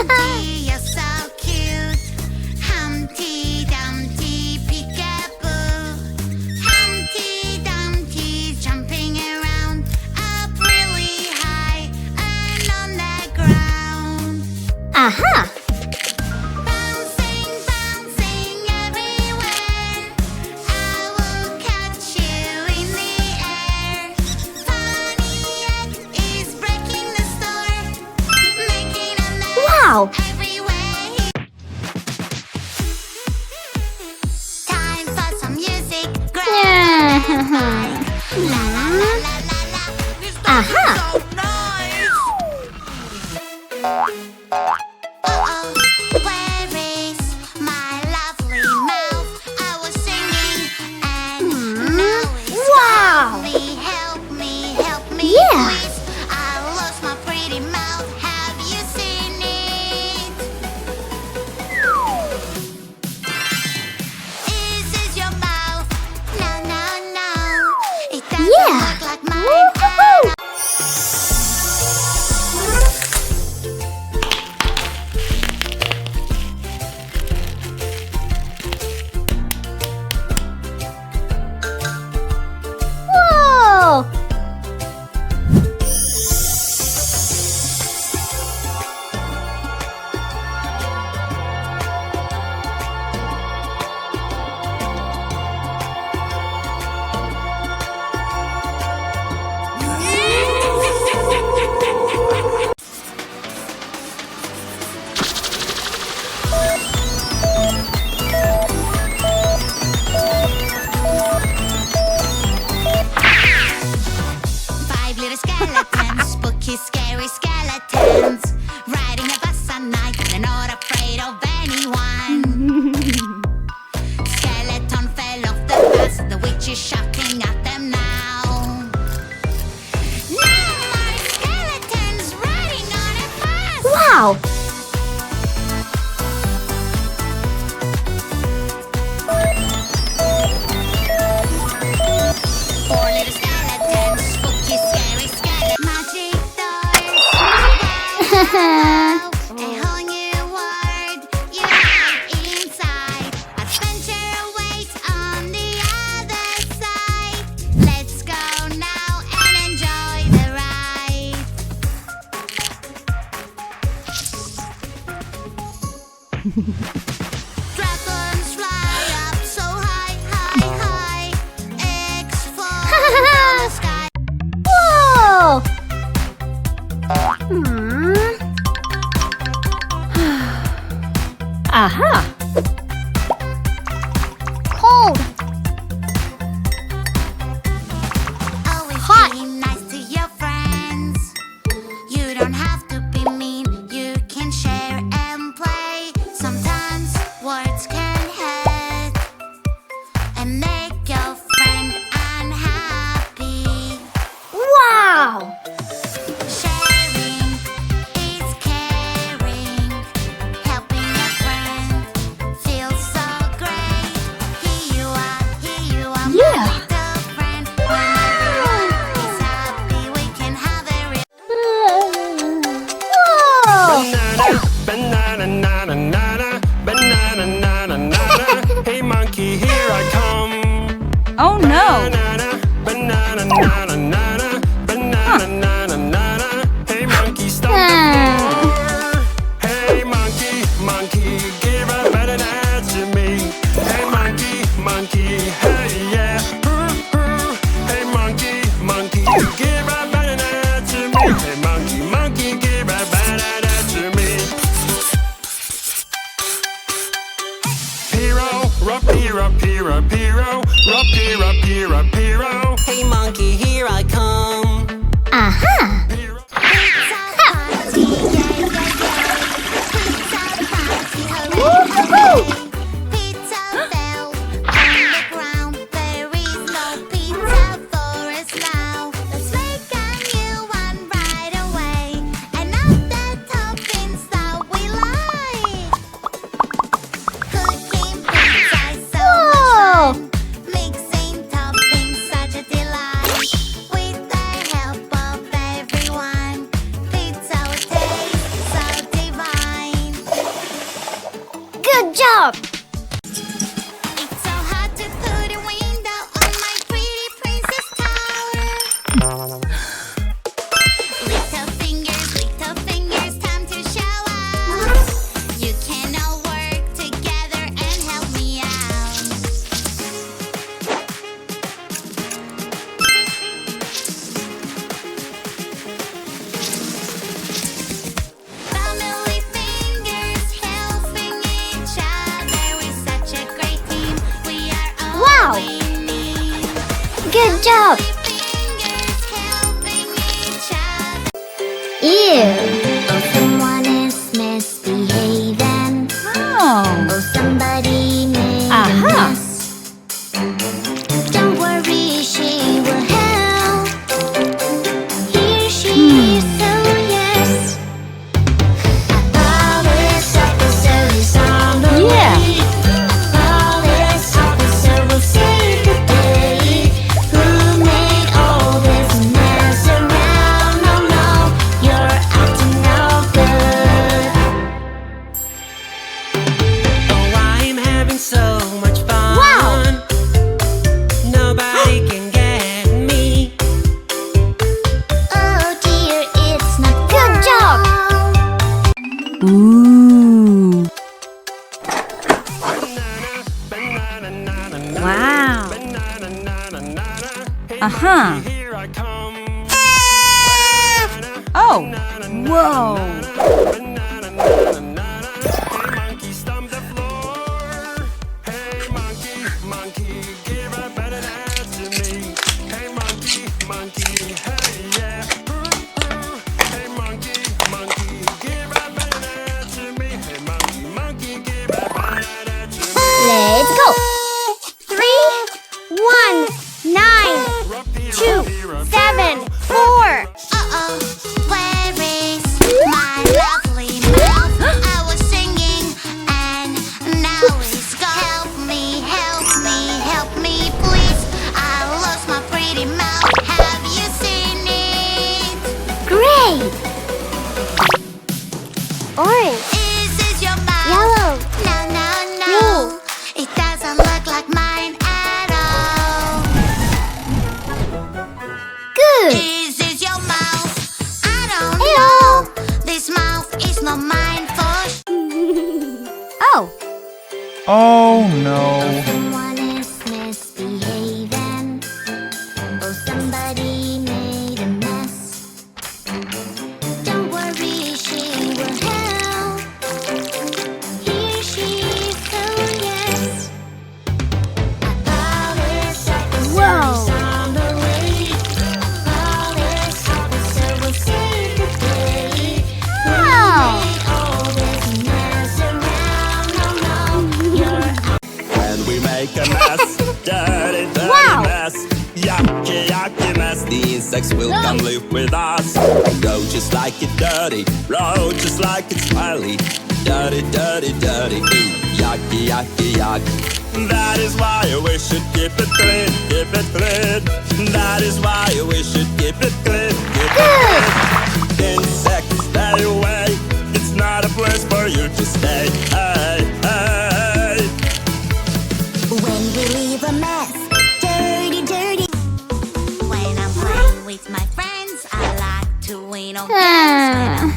Humpty, you're so cute. Humpty, Dumpty, peekaboo. Humpty, Dumpty's jumping around up really high and on the ground. Aha! Bouncing, bouncing everywhere. I will catch you in the air. Funny egg is breaking the store, making a mess Wow! everywhere. Time for some music. Grab Yeah. la la la la la la. This stuff Aha. is so nice. Uh-oh, where is my lovely mouth? I was singing and now it's Wow. help me, help me, Yeah. please. I lost my pretty mouth. Have you seen it? Is this your mouth? No, no, no. It doesn't Yeah. look like mine. Woohoo! Whoa! Five little skeletons, spooky, scary skeletons, riding a bus at night. They're not afraid of anyone. Skeleton fell off the bus. The witch is shouting at them now. No more skeletons riding on a bus. Wow! Four little skeletons, spooky, scary skeletons. Magic doors. Wow. A whole new world you hide inside. Adventure awaits on the other side. Let's go now and enjoy the ride. Dragons fly up so high, high, high. Eggs fall from the sky. Whoa! Hmm. Aha! Cold! Always Hot. be nice to your friends. You don't have to be mean. You can share and play. Sometimes words can hurt and make your friend unhappy. Wow! Sharing is caring. Helping a friend feels so great. Here you are, Yeah. my little friend. When everyone is happy, we can have a real. Whoa! Banana, banana, nana, banana, nana, nana. Hey monkey, here I come. Oh no! Banana, banana, nana, nana, banana, nana, nana. Hey monkey, stop the floor. Hey monkey, monkey, give a banana to me. Hey monkey, monkey, hey yeah. Hey monkey, monkey, give a banana to me. Hey monkey, monkey, give a banana to me. Hero, rock, hero, hero, hero, rock, hero, hero, hero. Hey monkey, here I come. Aha! Hero. Pizza party, yeah, yeah, yeah. Pizza party, hooray, Woohoo! hooray. Pizza fell on the ground. There is no pizza for us now. Let's make a new one right away. And add the toppings that we like. Cooking pizza is so much Whoa! fun. Mixing toppings Good job! It's so hard to put a window on my pretty princess tower. Little fingers, time to show off. You can all work together and help me out. Family fingers helping each other. We're such a great team. We are all Wow. we need. Good job! Fingers helping each other. Ew! Oh, someone is misbehaving. Oh. Oh, somebody made Aha. a mess. Don't worry, she will help. Here she is, so yes. A police officer is on the Yeah. way. A police officer will save the day. Who made all this mess around? Oh no, you're acting no good. Oh, I'm having so much fun. Wow. Nobody can get me. Oh dear, it's not Good job! Ooh. Wow. Uh-huh. Here I come. Oh. Whoa. Hey, monkey, stomp the floor. Hey, monkey, give a banana to me. Hey, monkey, hey, yeah. Hey, monkey, give a banana to me. Hey, monkey, give a banana to me. Let's go! 3, 1, 9, 2, 7, 4. Uh-oh, where is my lovely mouth? I was singing and now it's gone. Help me, please. I lost my pretty mouth. Have you seen it? Great! Orange, Is this your mouth? yellow, No. It doesn't look like mine at all. good! Is this your mouth? I don't Hello. know. This mouth is not mine for Oh, Oh no. Someone is misbehaving. Oh, somebody made a mess. Don't worry, she will help. Here she is, so yes. A police officer Whoa. is on the way. A police officer will save the day. wow! Made all this mess around. Oh no, you're When we make a mess, dirty Wow. mess. Yucky mess. The insects will come live with us. Go just like it dirty, roll just like it's smiley. Dirty. Ooh, yucky. That is why we should keep it clean. That is why we should keep it clean. Insects, stay away. It's not a place for you to stay. Hey. When we leave a mess, dirty. When I'm playing with my friends, I like to win on games.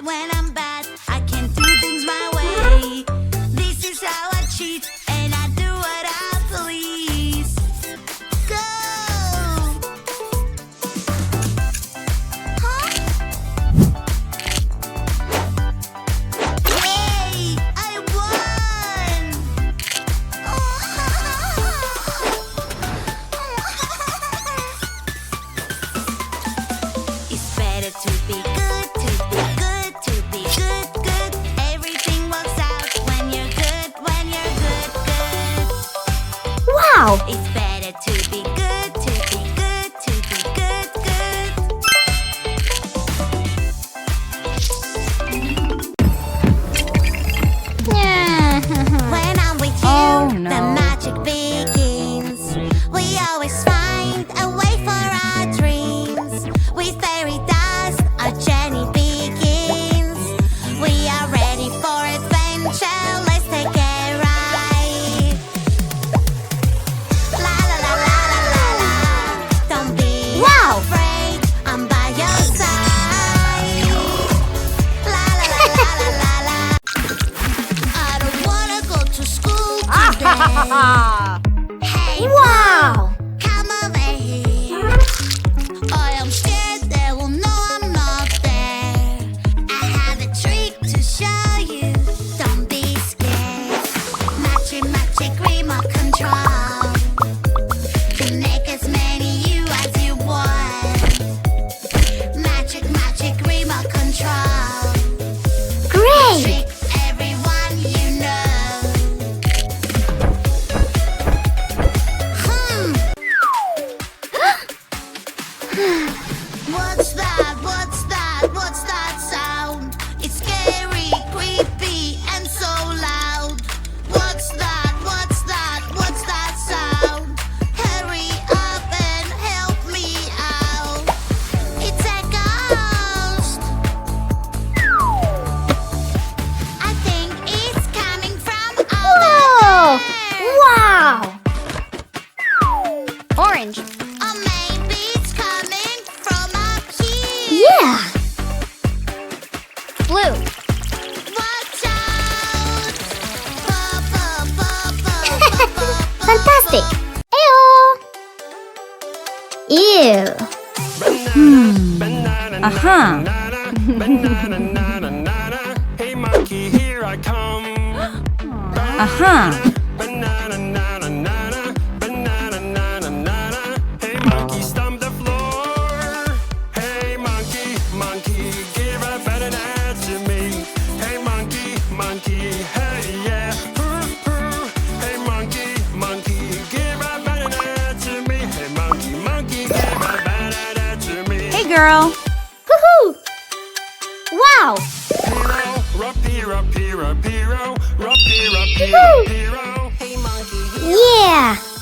When I'm bad, I can do things my way. This is how I cheat, and I do what I please. Go! Huh? Blue. Watch out! Ba-ba-ba-ba-ba-ba-ba. Fantastic. Ew. Uh-huh. Banana, nana, nana. Hey monkey, here I come. Uh-huh. Banana, nana, nana. Banana, nana, nana. Hey monkey, stomp the floor. Hey monkey, monkey, give a banana to me. Hey monkey, monkey, hey yeah. Hey monkey, monkey, give a banana to me. Hey monkey, monkey, give a banana to me. Hey, girl. Woohoo! Wow. Piro, Yeah.